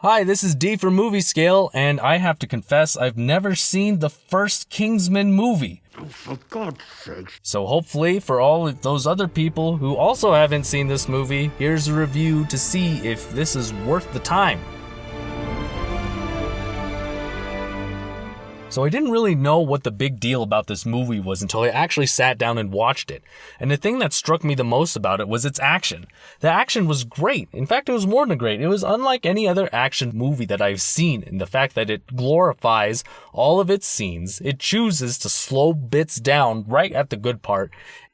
Hi, this is D for Movie Scale, and I have to confess I've never seen the first Kingsman movie. Oh, for God's sake. So hopefully, for all of those other people who also haven't seen this movie, here's a review to see if this is worth the time. So I didn't really know what the big deal about this movie was until I actually sat down and watched it. And the thing that struck me the most about it was its action. The action was great. In fact, it was more than great. It was unlike any other action movie that I've seen in the fact that it glorifies all of its scenes. It chooses to slow bits down right at the good part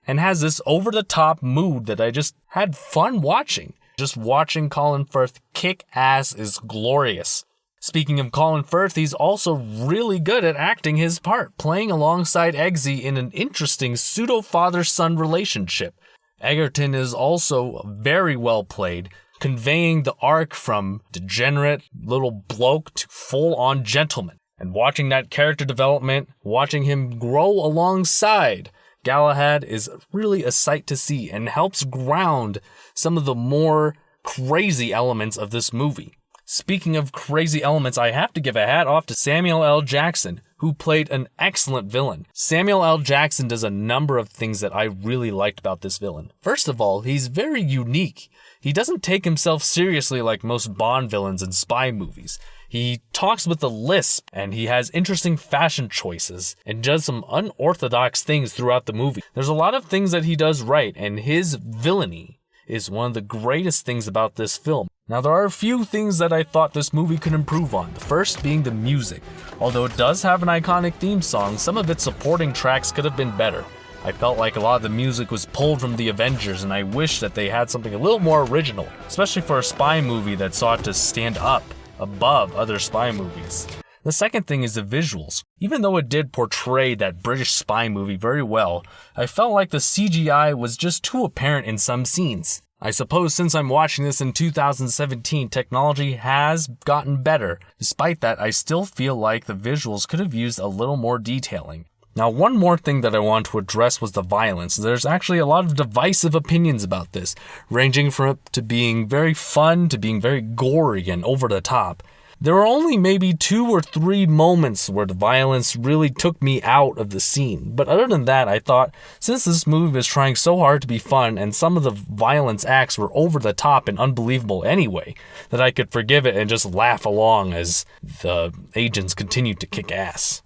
and has this over-the-top mood that I just had fun watching. Just watching Colin Firth kick ass is glorious. Speaking of Colin Firth, he's also really good at acting his part, playing alongside Eggsy in an interesting pseudo-father-son relationship. Egerton is also very well played, conveying the arc from degenerate little bloke to full-on gentleman. And watching that character development, watching him grow alongside Galahad is really a sight to see and helps ground some of the more crazy elements of this movie. Speaking of crazy elements, I have to give a hat off to Samuel L. Jackson, who played an excellent villain. Samuel L. Jackson does a number of things that I really liked about this villain. First of all, he's very unique. He doesn't take himself seriously like most Bond villains in spy movies. He talks with a lisp, and he has interesting fashion choices, and does some unorthodox things throughout the movie. There's a lot of things that he does right, and his villainy is one of the greatest things about this film. Now, there are a few things that I thought this movie could improve on, the first being the music. Although it does have an iconic theme song, some of its supporting tracks could have been better. I felt like a lot of the music was pulled from the Avengers, and I wish that they had something a little more original, especially for a spy movie that sought to stand up above other spy movies. The second thing is the visuals. Even though it did portray that British spy movie very well, I felt like the CGI was just too apparent in some scenes. I suppose since I'm watching this in 2017, technology has gotten better. Despite that, I still feel like the visuals could have used a little more detailing. Now, one more thing that I want to address was the violence. There's actually a lot of divisive opinions about this, ranging from it to being very fun to being very gory and over the top. There were only maybe 2 or 3 moments where the violence really took me out of the scene. But other than that, I thought, since this movie was trying so hard to be fun and some of the violence acts were over the top and unbelievable anyway, that I could forgive it and just laugh along as the agents continued to kick ass.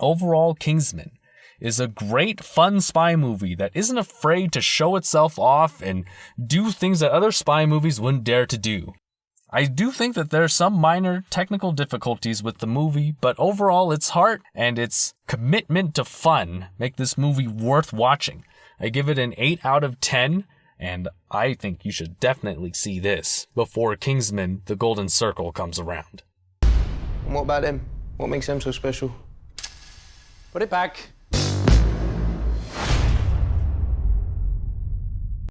Overall, Kingsman is a great, fun spy movie that isn't afraid to show itself off and do things that other spy movies wouldn't dare to do. I do think that there are some minor technical difficulties with the movie, but overall its heart and its commitment to fun make this movie worth watching. I give it an 8 out of 10, and I think you should definitely see this before Kingsman: The Golden Circle comes around. And what about him? What makes him so special? Put it back.